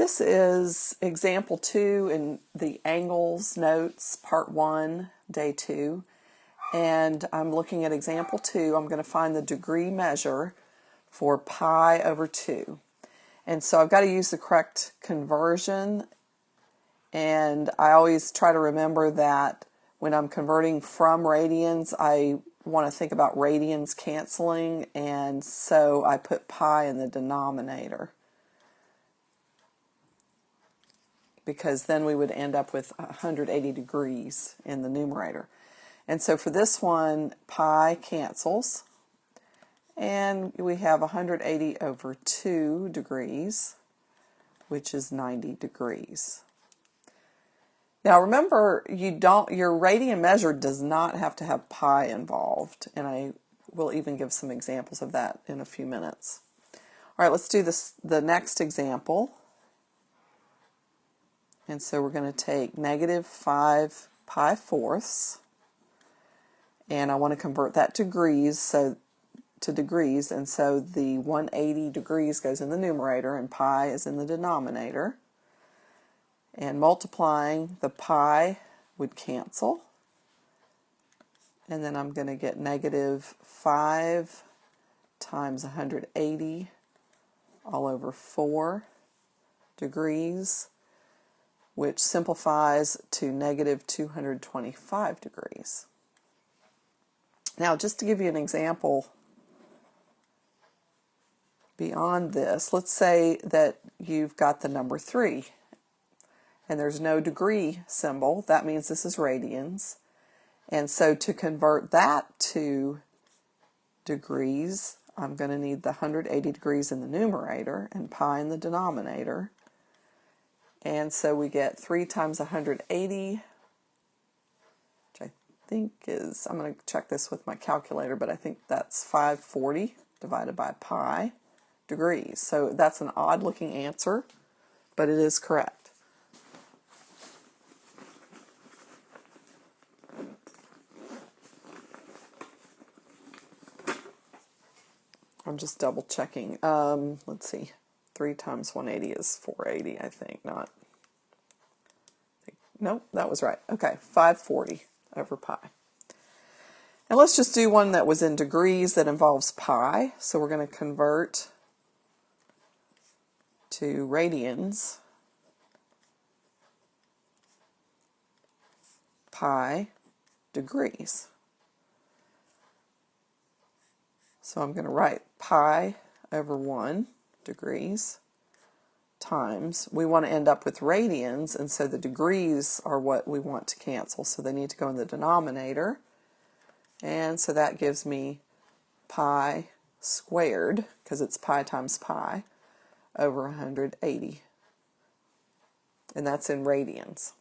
This is example 2 in the angles notes, part 1, day 2. And I'm looking at example 2. I'm going to find the degree measure for pi over 2. And so I've got to use the correct conversion. And I always try to remember that when I'm converting from radians, I want to think about radians canceling. And so I put pi in the denominator, because then we would end up with 180 degrees in the numerator. And so for this one, pi cancels, and we have 180 over 2 degrees, which is 90 degrees. Now remember, your radian measure does not have to have pi involved, and I will even give some examples of that in a few minutes. All right, let's do the next example. And so we're going to take negative 5 pi fourths, and I want to convert that to degrees, and so the 180 degrees goes in the numerator and pi is in the denominator. And multiplying, the pi would cancel, and then I'm going to get negative 5 times 180 all over 4 degrees, which simplifies to negative 225 degrees. Now, just to give you an example beyond this, let's say that you've got the number 3, and there's no degree symbol. That means this is radians. And so to convert that to degrees, I'm going to need the 180 degrees in the numerator and pi in the denominator. And so we get 3 times 180, which I think is, I'm going to check this with my calculator, but I think that's 540 divided by pi degrees. So that's an odd looking answer, but it is correct. I'm just double checking. Let's see. 3 times 180 is 480, I think. Nope, that was right. Okay, 540 over pi. And let's just do one that was in degrees that involves pi. So we're going to convert to radians. Pi degrees. So I'm going to write pi over 1 degrees times, we want to end up with radians, and so the degrees are what we want to cancel, so they need to go in the denominator, and so that gives me pi squared, because it's pi times pi, over 180, and that's in radians.